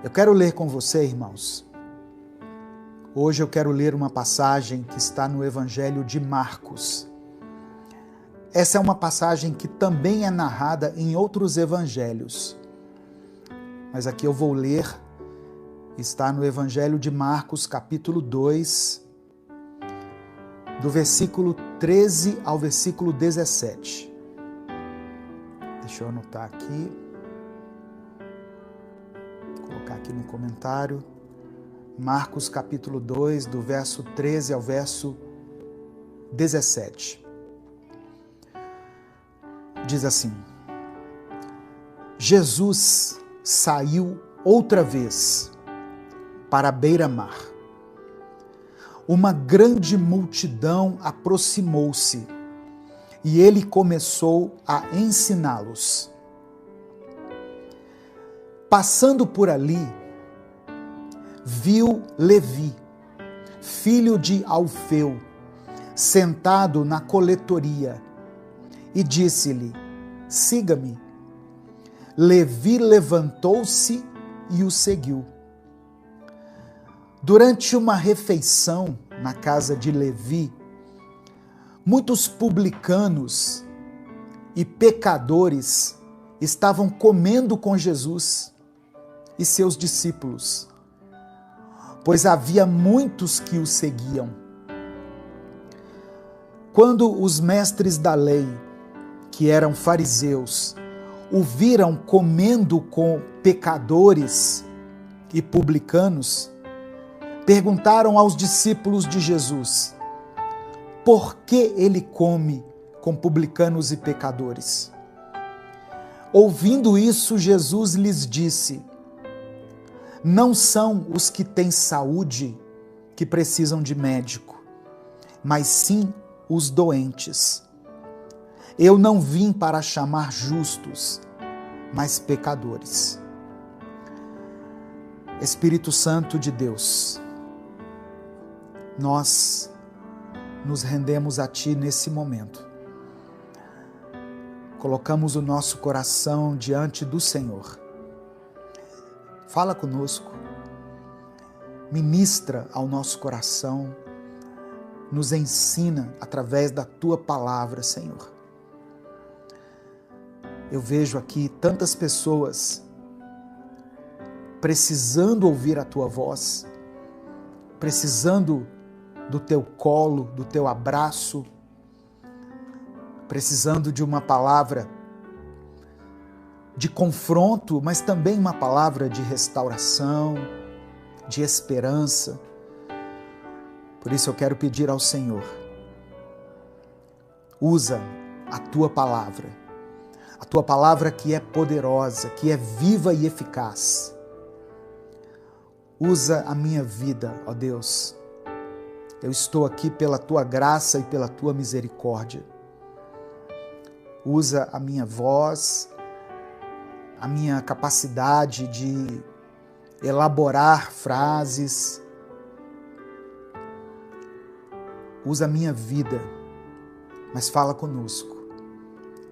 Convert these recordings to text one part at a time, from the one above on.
Eu quero ler com você, irmãos. Hoje eu quero ler uma passagem que está no Evangelho de Marcos. Essa é uma passagem que também é narrada em outros evangelhos. Mas aqui eu vou ler, está no Evangelho de Marcos, capítulo 2, do versículo 13 ao versículo 17. Deixa eu anotar aqui. Vou colocar aqui no comentário. Marcos, capítulo 2, do verso 13 ao verso 17. Diz assim: Jesus saiu outra vez para a beira-mar. Uma grande multidão aproximou-se e ele começou a ensiná-los. Passando por ali, viu Levi, filho de Alfeu, sentado na coletoria, e disse-lhe: siga-me. Levi levantou-se e o seguiu. Durante uma refeição na casa de Levi, muitos publicanos e pecadores estavam comendo com Jesus e seus discípulos, pois havia muitos que o seguiam. Quando os mestres da lei, que eram fariseus, o viram comendo com pecadores e publicanos, perguntaram aos discípulos de Jesus: por que ele come com publicanos e pecadores? Ouvindo isso, Jesus lhes disse: não são os que têm saúde que precisam de médico, mas sim os doentes. Eu não vim para chamar justos, mas pecadores. Espírito Santo de Deus, nós nos rendemos a Ti nesse momento. Colocamos o nosso coração diante do Senhor. Fala conosco, ministra ao nosso coração, nos ensina através da Tua palavra, Senhor. Eu vejo aqui tantas pessoas precisando ouvir a Tua voz, precisando do Teu colo, do Teu abraço, precisando de uma palavra de confronto, mas também uma palavra de restauração, de esperança. Por isso eu quero pedir ao Senhor, usa a Tua palavra que é poderosa, que é viva e eficaz. Usa a minha vida, ó Deus. Eu estou aqui pela Tua graça e pela Tua misericórdia. Usa a minha voz, a minha capacidade de elaborar frases. Usa a minha vida, mas fala conosco.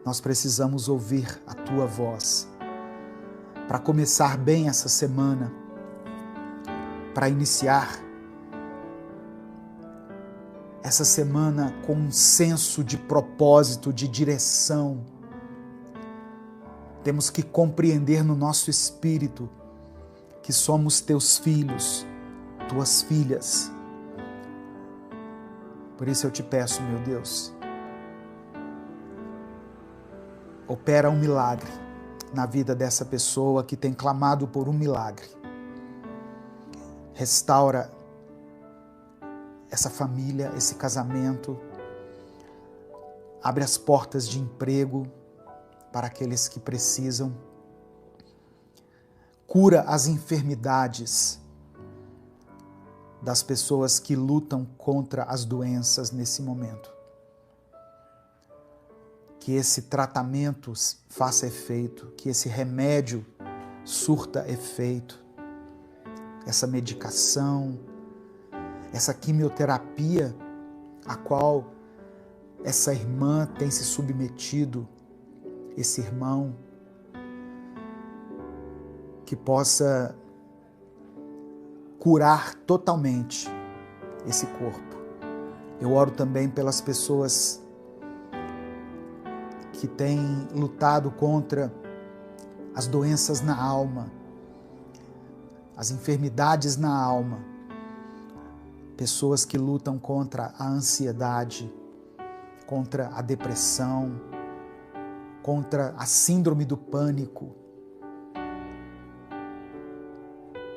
Nós precisamos ouvir a Tua voz para começar bem essa semana, para iniciar essa semana com um senso de propósito, de direção. Temos que compreender no nosso espírito que somos Teus filhos, Tuas filhas. Por isso eu te peço, meu Deus, opera um milagre na vida dessa pessoa que tem clamado por um milagre. Restaura essa família, esse casamento. Abre as portas de emprego para aqueles que precisam. Cura as enfermidades das pessoas que lutam contra as doenças nesse momento. Que esse tratamento faça efeito, que esse remédio surta efeito, essa medicação, essa quimioterapia a qual essa irmã tem se submetido, esse irmão, que possa curar totalmente esse corpo. Eu oro também pelas pessoas que têm lutado contra as doenças na alma, as enfermidades na alma, pessoas que lutam contra a ansiedade, contra a depressão, contra a síndrome do pânico.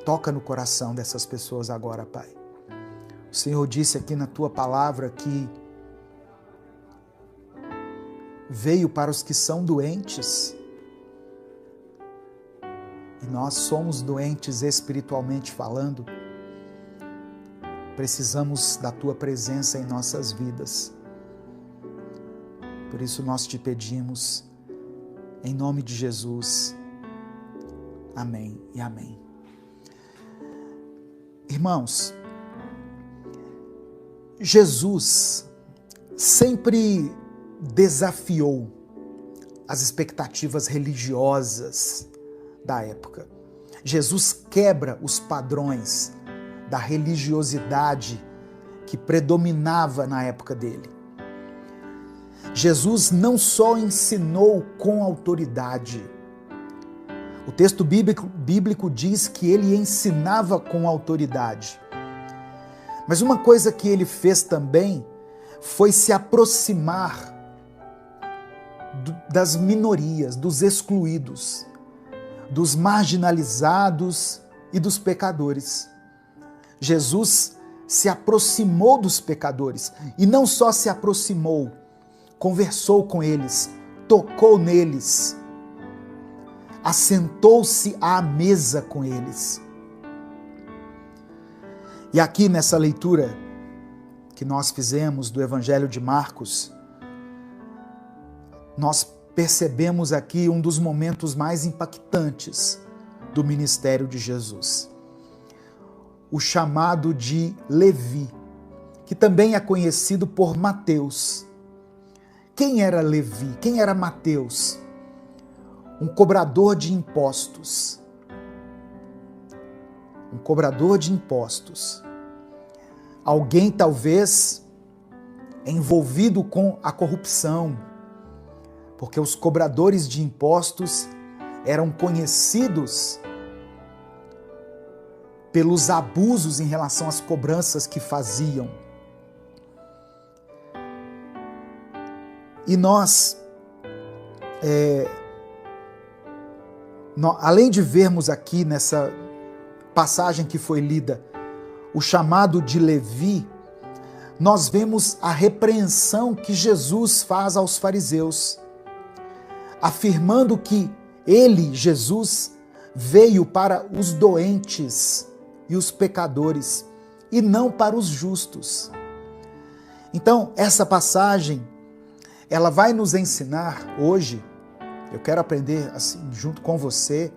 Toca no coração dessas pessoas agora, Pai. O Senhor disse aqui na Tua palavra que veio para os que são doentes. E nós somos doentes espiritualmente falando. Precisamos da Tua presença em nossas vidas. Por isso nós te pedimos, em nome de Jesus. Amém e amém. Irmãos, Jesus sempre desafiou as expectativas religiosas da época. Jesus quebra os padrões da religiosidade que predominava na época dele. Jesus não só ensinou com autoridade. O texto bíblico diz que ele ensinava com autoridade. Mas uma coisa que ele fez também foi se aproximar das minorias, dos excluídos, dos marginalizados e dos pecadores. Jesus se aproximou dos pecadores e não só se aproximou, conversou com eles, tocou neles, assentou-se à mesa com eles. E aqui nessa leitura que nós fizemos do Evangelho de Marcos, nós percebemos aqui um dos momentos mais impactantes do ministério de Jesus. O chamado de Levi, que também é conhecido por Mateus. Quem era Levi? Quem era Mateus? Um cobrador de impostos. Um cobrador de impostos. Alguém talvez envolvido com a corrupção, porque os cobradores de impostos eram conhecidos pelos abusos em relação às cobranças que faziam. E nós, além de vermos aqui nessa passagem que foi lida, o chamado de Levi, nós vemos a repreensão que Jesus faz aos fariseus, afirmando que ele, Jesus, veio para os doentes e os pecadores, e não para os justos. Então, essa passagem, ela vai nos ensinar hoje, eu quero aprender assim, junto com você,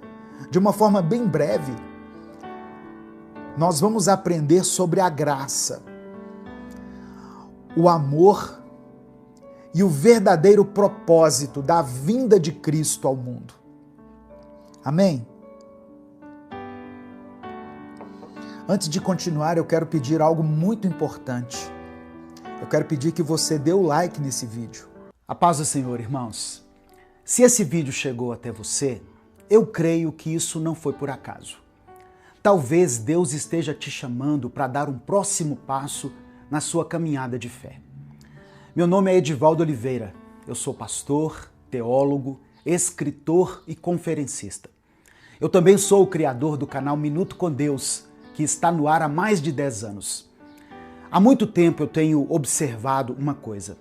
de uma forma bem breve. Nós vamos aprender sobre a graça, o amor e o verdadeiro propósito da vinda de Cristo ao mundo. Amém? Antes de continuar, eu quero pedir algo muito importante. Eu quero pedir que você dê o like nesse vídeo. A paz do Senhor, irmãos. Se esse vídeo chegou até você, eu creio que isso não foi por acaso. Talvez Deus esteja te chamando para dar um próximo passo na sua caminhada de fé. Meu nome é Edivaldo Oliveira. Eu sou pastor, teólogo, escritor e conferencista. Eu também sou o criador do canal Minuto com Deus, que está no ar há mais de 10 anos. Há muito tempo eu tenho observado uma coisa.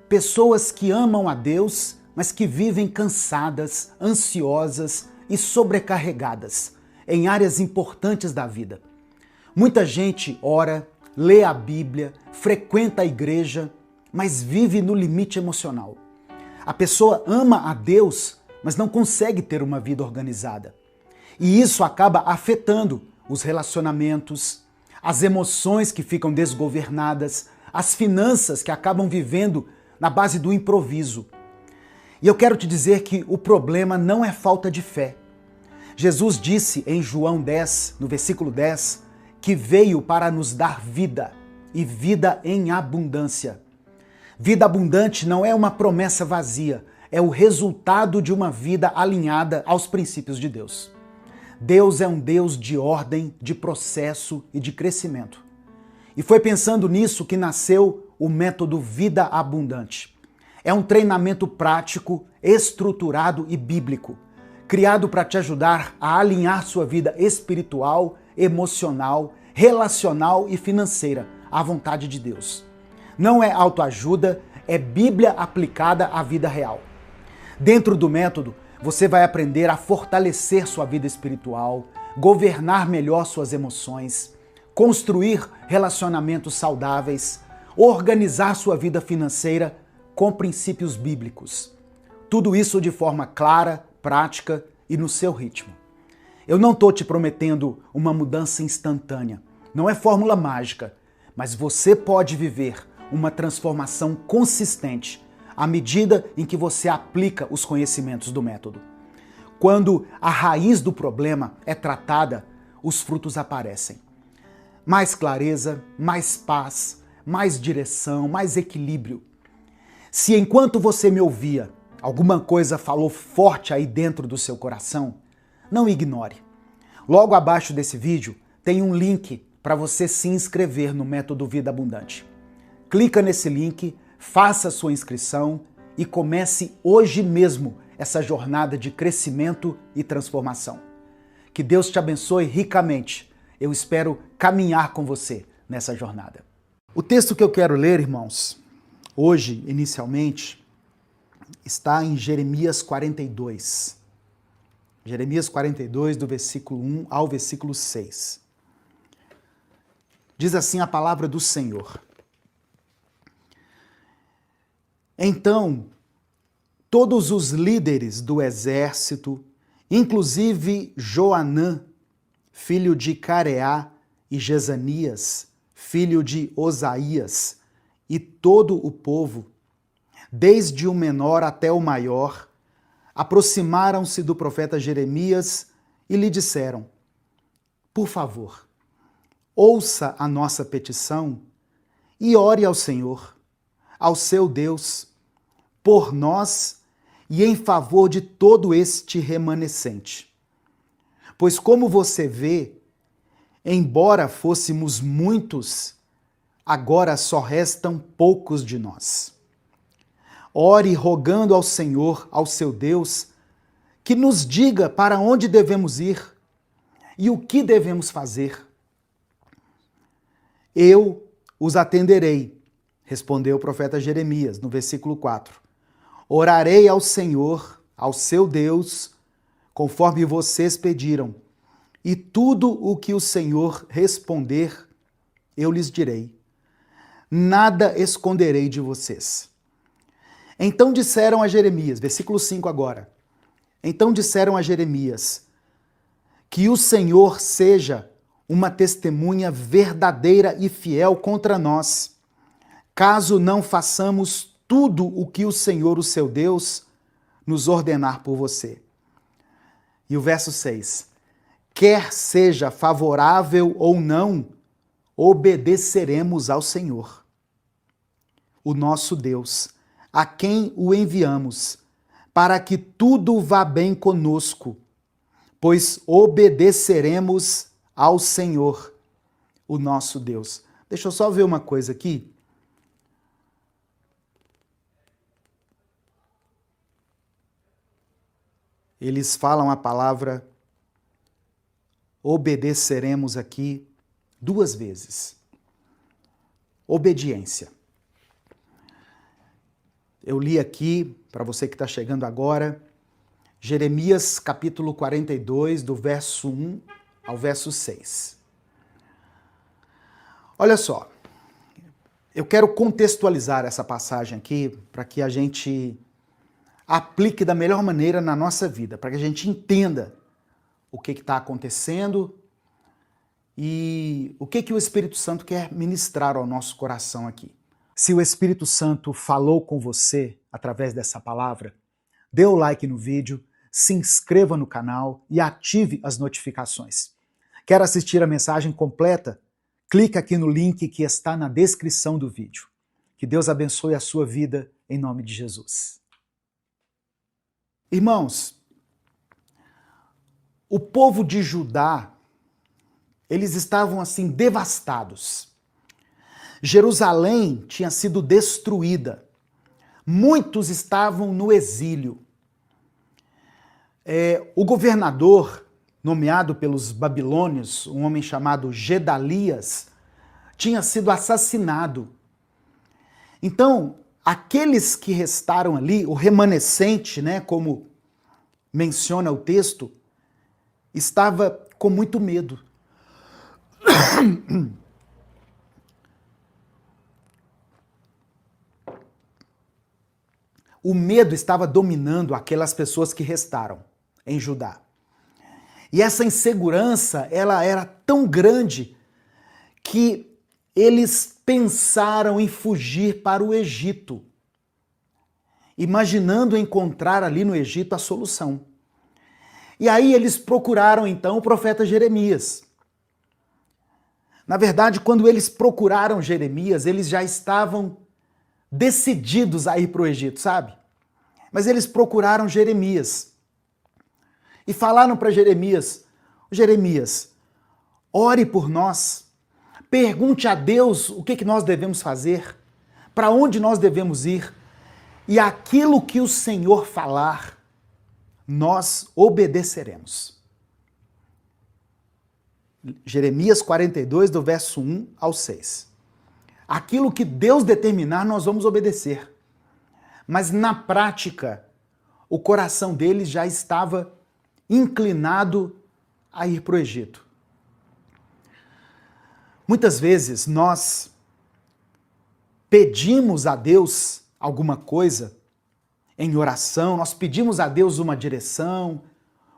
Pessoas que amam a Deus, mas que vivem cansadas, ansiosas e sobrecarregadas em áreas importantes da vida. Muita gente ora, lê a Bíblia, frequenta a igreja, mas vive no limite emocional. A pessoa ama a Deus, mas não consegue ter uma vida organizada. E isso acaba afetando os relacionamentos, as emoções que ficam desgovernadas, as finanças que acabam vivendo na base do improviso. E eu quero te dizer que o problema não é falta de fé. Jesus disse em João 10, no versículo 10, que veio para nos dar vida, e vida em abundância. Vida abundante não é uma promessa vazia, é o resultado de uma vida alinhada aos princípios de Deus. Deus é um Deus de ordem, de processo e de crescimento. E foi pensando nisso que nasceu o método Vida Abundante. É um treinamento prático, estruturado e bíblico, criado para te ajudar a alinhar sua vida espiritual, emocional, relacional e financeira à vontade de Deus. Não é autoajuda, é Bíblia aplicada à vida real. Dentro do método, você vai aprender a fortalecer sua vida espiritual, governar melhor suas emoções, construir relacionamentos saudáveis, organizar sua vida financeira com princípios bíblicos. Tudo isso de forma clara, prática e no seu ritmo. Eu não estou te prometendo uma mudança instantânea, não é fórmula mágica, mas você pode viver uma transformação consistente à medida em que você aplica os conhecimentos do método. Quando a raiz do problema é tratada, os frutos aparecem. Mais clareza, mais paz, mais direção, mais equilíbrio. Se enquanto você me ouvia, alguma coisa falou forte aí dentro do seu coração, não ignore. Logo abaixo desse vídeo tem um link para você se inscrever no Método Vida Abundante. Clica nesse link, faça sua inscrição e comece hoje mesmo essa jornada de crescimento e transformação. Que Deus te abençoe ricamente. Eu espero caminhar com você nessa jornada. O texto que eu quero ler, irmãos, hoje, inicialmente, está em Jeremias 42. Jeremias 42, do versículo 1 ao versículo 6. Diz assim a palavra do Senhor. Então, todos os líderes do exército, inclusive Joanã, filho de Careá, e Jezanias, filho de Osaías, e todo o povo, desde o menor até o maior, aproximaram-se do profeta Jeremias e lhe disseram: por favor, ouça a nossa petição e ore ao Senhor, ao seu Deus, por nós e em favor de todo este remanescente. Pois como você vê, embora fôssemos muitos, agora só restam poucos de nós. Ore rogando ao Senhor, ao seu Deus, que nos diga para onde devemos ir e o que devemos fazer. Eu os atenderei, respondeu o profeta Jeremias, no versículo 4. Orarei ao Senhor, ao seu Deus, conforme vocês pediram, e tudo o que o Senhor responder, eu lhes direi. Nada esconderei de vocês. Então disseram a Jeremias, versículo 5 agora. Então disseram a Jeremias, que o Senhor seja uma testemunha verdadeira e fiel contra nós, caso não façamos tudo o que o Senhor, o seu Deus, nos ordenar por você. E o verso 6. Quer seja favorável ou não, obedeceremos ao Senhor, o nosso Deus, a quem o enviamos, para que tudo vá bem conosco, pois obedeceremos ao Senhor, o nosso Deus. Deixa eu só ver uma coisa aqui. Eles falam a palavra obedeceremos aqui 2 vezes. Obediência. Eu li aqui, para você que está chegando agora, Jeremias capítulo 42, do verso 1 ao verso 6. Olha só, eu quero contextualizar essa passagem aqui para que a gente aplique da melhor maneira na nossa vida, para que a gente entenda o que está acontecendo e o que o Espírito Santo quer ministrar ao nosso coração aqui. Se o Espírito Santo falou com você através dessa palavra, dê o like no vídeo, se inscreva no canal e ative as notificações. Quer assistir a mensagem completa? Clica aqui no link que está na descrição do vídeo. Que Deus abençoe a sua vida em nome de Jesus. Irmãos, o povo de Judá, eles estavam assim devastados. Jerusalém tinha sido destruída. Muitos estavam no exílio. O governador, nomeado pelos babilônios, um homem chamado Gedalias, tinha sido assassinado. Então, aqueles que restaram ali, o remanescente, né, como menciona o texto, estava com muito medo. O medo estava dominando aquelas pessoas que restaram em Judá. E essa insegurança, ela era tão grande que eles pensaram em fugir para o Egito, imaginando encontrar ali no Egito a solução. E aí eles procuraram então o profeta Jeremias. Na verdade, quando eles procuraram Jeremias, eles já estavam decididos a ir para o Egito, sabe? Mas eles procuraram Jeremias e falaram para Jeremias: Jeremias, ore por nós, pergunte a Deus o que nós devemos fazer, para onde nós devemos ir, e aquilo que o Senhor falar, nós obedeceremos. Jeremias 42, do verso 1 ao 6. Aquilo que Deus determinar, nós vamos obedecer. Mas na prática, o coração deles já estava inclinado a ir para o Egito. Muitas vezes nós pedimos a Deus alguma coisa em oração, nós pedimos a Deus uma direção,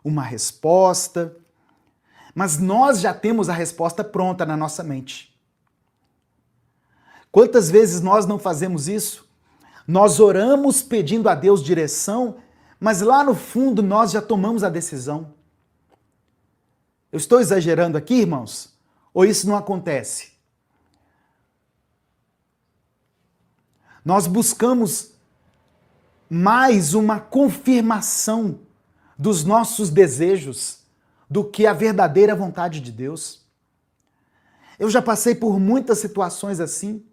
uma resposta, mas nós já temos a resposta pronta na nossa mente. Quantas vezes nós não fazemos isso? Nós oramos pedindo a Deus direção, mas lá no fundo nós já tomamos a decisão. Eu estou exagerando aqui, irmãos? Ou isso não acontece? Nós buscamos mais uma confirmação dos nossos desejos do que a verdadeira vontade de Deus. Eu já passei por muitas situações assim,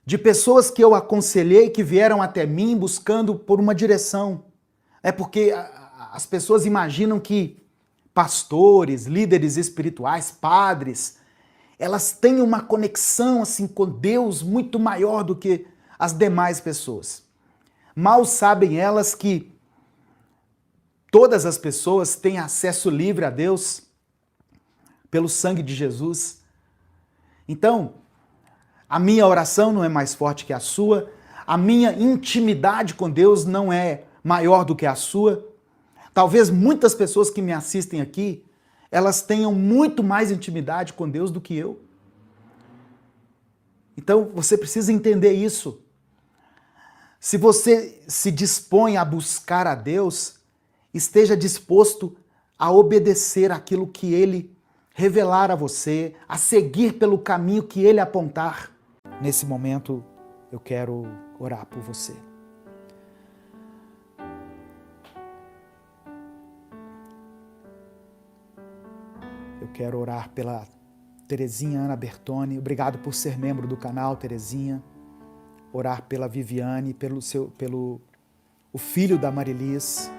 de pessoas que eu aconselhei, que vieram até mim buscando por uma direção. É porque as pessoas imaginam que pastores, líderes espirituais, padres, elas têm uma conexão assim com Deus muito maior do que as demais pessoas. Mal sabem elas que todas as pessoas têm acesso livre a Deus pelo sangue de Jesus. Então, a minha oração não é mais forte que a sua, a minha intimidade com Deus não é maior do que a sua. Talvez muitas pessoas que me assistem aqui, elas tenham muito mais intimidade com Deus do que eu. Então você precisa entender isso. Se você se dispõe a buscar a Deus, esteja disposto a obedecer aquilo que Ele revelar a você, a seguir pelo caminho que Ele apontar. Nesse momento, eu quero orar por você. Eu quero orar pela Terezinha Ana Bertoni. Obrigado por ser membro do canal, Terezinha. Orar pela Viviane, pelo o filho da Marilis.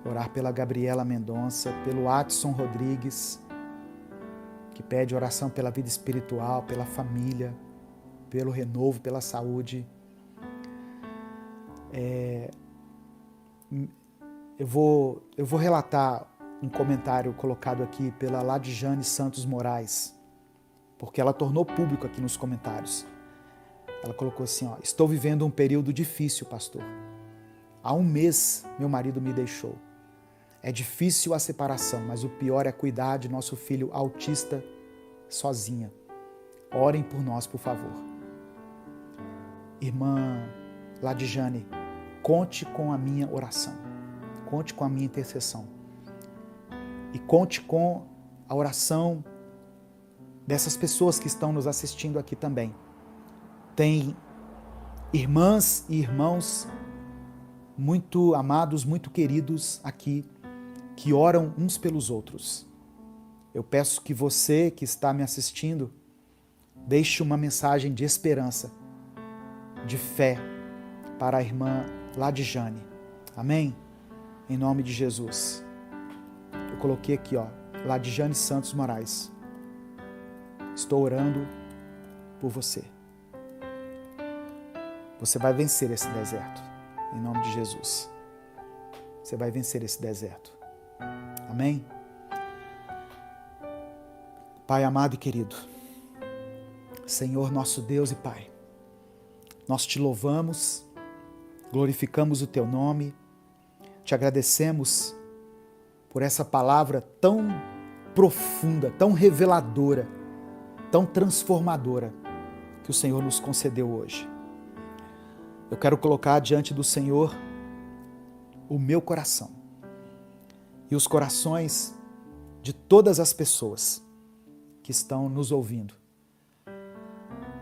Orar pela Gabriela Mendonça, pelo Adson Rodrigues, que pede oração pela vida espiritual, pela família, pelo renovo, pela saúde. Eu vou relatar um comentário colocado aqui pela Ladjane Santos Moraes, porque ela tornou público aqui nos comentários. Ela colocou assim, ó: estou vivendo um período difícil, pastor. Há 1 mês meu marido me deixou. É difícil a separação, mas o pior é cuidar de nosso filho autista sozinha. Orem por nós, por favor. Irmã Ladjane, conte com a minha oração. Conte com a minha intercessão. e conte com a oração dessas pessoas que estão nos assistindo aqui também. Tem irmãs e irmãos muito amados, muito queridos aqui, que oram uns pelos outros. Eu peço que você que está me assistindo, deixe uma mensagem de esperança, de fé para a irmã Ladijane. Amém? Em nome de Jesus. Eu coloquei aqui, Ladijane Santos Moraes. Estou orando por você. Você vai vencer esse deserto, em nome de Jesus. Você vai vencer esse deserto. Amém? Pai amado e querido, Senhor nosso Deus e Pai, nós te louvamos, glorificamos o teu nome, te agradecemos por essa palavra tão profunda, tão reveladora, tão transformadora que o Senhor nos concedeu hoje. Eu quero colocar diante do Senhor o meu coração e os corações de todas as pessoas que estão nos ouvindo,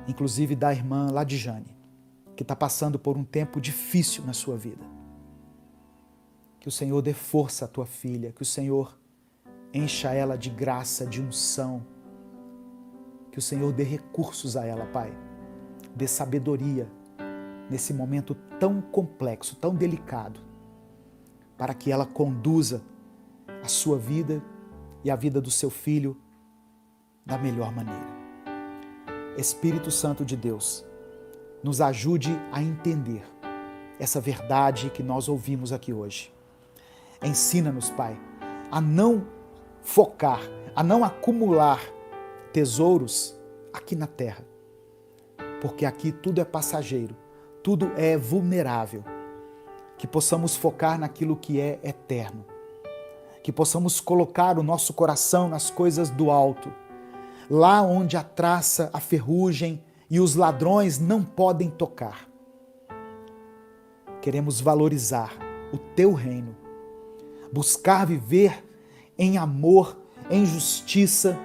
inclusive da irmã Ladijane, que está passando por um tempo difícil na sua vida. Que o Senhor dê força à tua filha, que o Senhor encha ela de graça, de unção, que o Senhor dê recursos a ela, Pai, dê sabedoria nesse momento tão complexo, tão delicado, para que ela conduza a sua vida e a vida do seu filho da melhor maneira. Espírito Santo de Deus, nos ajude a entender essa verdade que nós ouvimos aqui hoje. Ensina-nos, Pai, a não focar, a não acumular tesouros aqui na terra, porque aqui tudo é passageiro, tudo é vulnerável. Que possamos focar naquilo que é eterno, que possamos colocar o nosso coração nas coisas do alto, lá onde a traça, a ferrugem e os ladrões não podem tocar. Queremos valorizar o teu reino, buscar viver em amor, em justiça,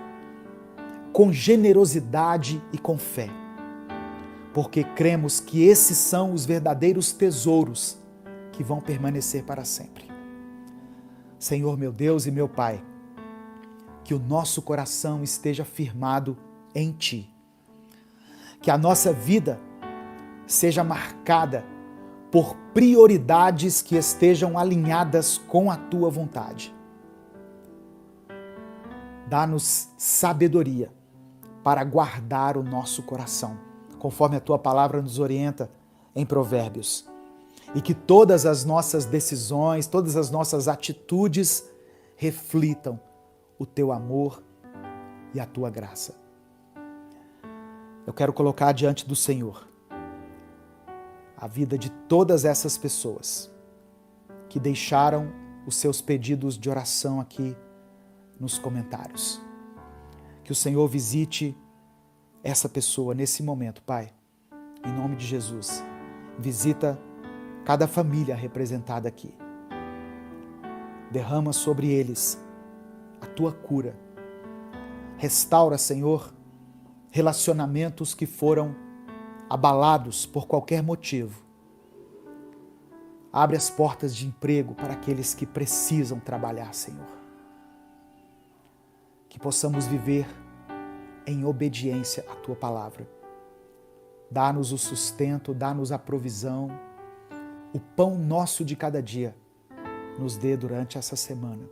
com generosidade e com fé, porque cremos que esses são os verdadeiros tesouros que vão permanecer para sempre. Senhor, meu Deus e meu Pai, que o nosso coração esteja firmado em Ti, que a nossa vida seja marcada por prioridades que estejam alinhadas com a Tua vontade. Dá-nos sabedoria para guardar o nosso coração, conforme a Tua palavra nos orienta em Provérbios. E que todas as nossas decisões, todas as nossas atitudes reflitam o Teu amor e a Tua graça. Eu quero colocar diante do Senhor a vida de todas essas pessoas que deixaram os seus pedidos de oração aqui nos comentários. Que o Senhor visite essa pessoa nesse momento, Pai. Em nome de Jesus, visita cada família representada aqui. Derrama sobre eles a Tua cura. Restaura, Senhor, relacionamentos que foram abalados por qualquer motivo. Abre as portas de emprego para aqueles que precisam trabalhar, Senhor. Que possamos viver em obediência à Tua palavra. Dá-nos o sustento, dá-nos a provisão, o pão nosso de cada dia, nos dê durante essa semana.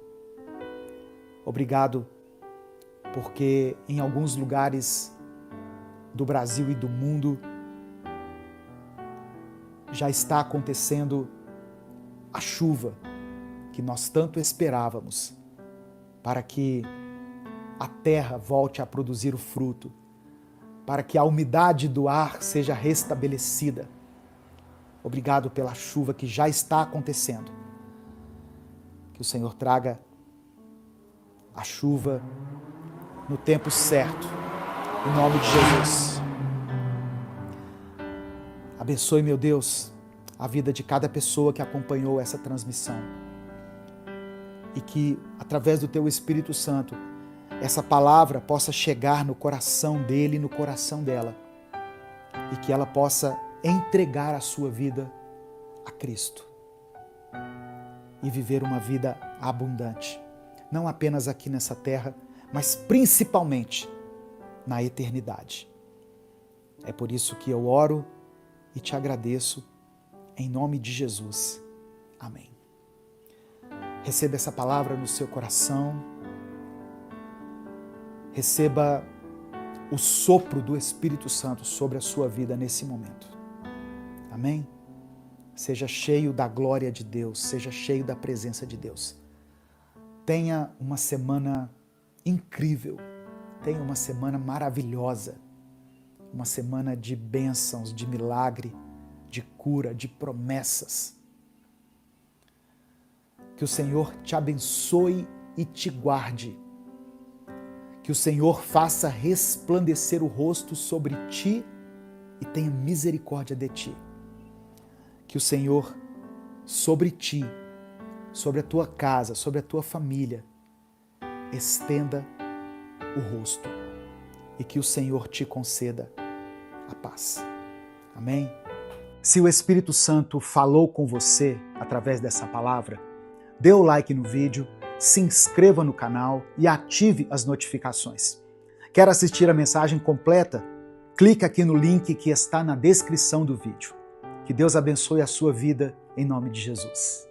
Obrigado, porque em alguns lugares do Brasil e do mundo já está acontecendo a chuva que nós tanto esperávamos para que a terra volte a produzir o fruto, para que a umidade do ar seja restabelecida. Obrigado pela chuva que já está acontecendo. Que o Senhor traga a chuva no tempo certo, em nome de Jesus. Abençoe, meu Deus, a vida de cada pessoa que acompanhou essa transmissão. e que, através do teu Espírito Santo, essa palavra possa chegar no coração dele e no coração dela, e que ela possa entregar a sua vida a Cristo e viver uma vida abundante, não apenas aqui nessa terra, mas principalmente na eternidade. É por isso que eu oro e te agradeço em nome de Jesus. Amém. Receba essa palavra no seu coração. Receba o sopro do Espírito Santo sobre a sua vida nesse momento. Amém? Seja cheio da glória de Deus, seja cheio da presença de Deus. Tenha uma semana incrível, tenha uma semana maravilhosa, uma semana de bênçãos, de milagre, de cura, de promessas. Que o Senhor te abençoe e te guarde. Que o Senhor faça resplandecer o rosto sobre ti e tenha misericórdia de ti. Que o Senhor, sobre ti, sobre a tua casa, sobre a tua família, estenda o rosto e que o Senhor te conceda a paz. Amém? Se o Espírito Santo falou com você através dessa palavra, dê o like no vídeo, se inscreva no canal e ative as notificações. Quer assistir a mensagem completa? Clique aqui no link que está na descrição do vídeo. Que Deus abençoe a sua vida em nome de Jesus.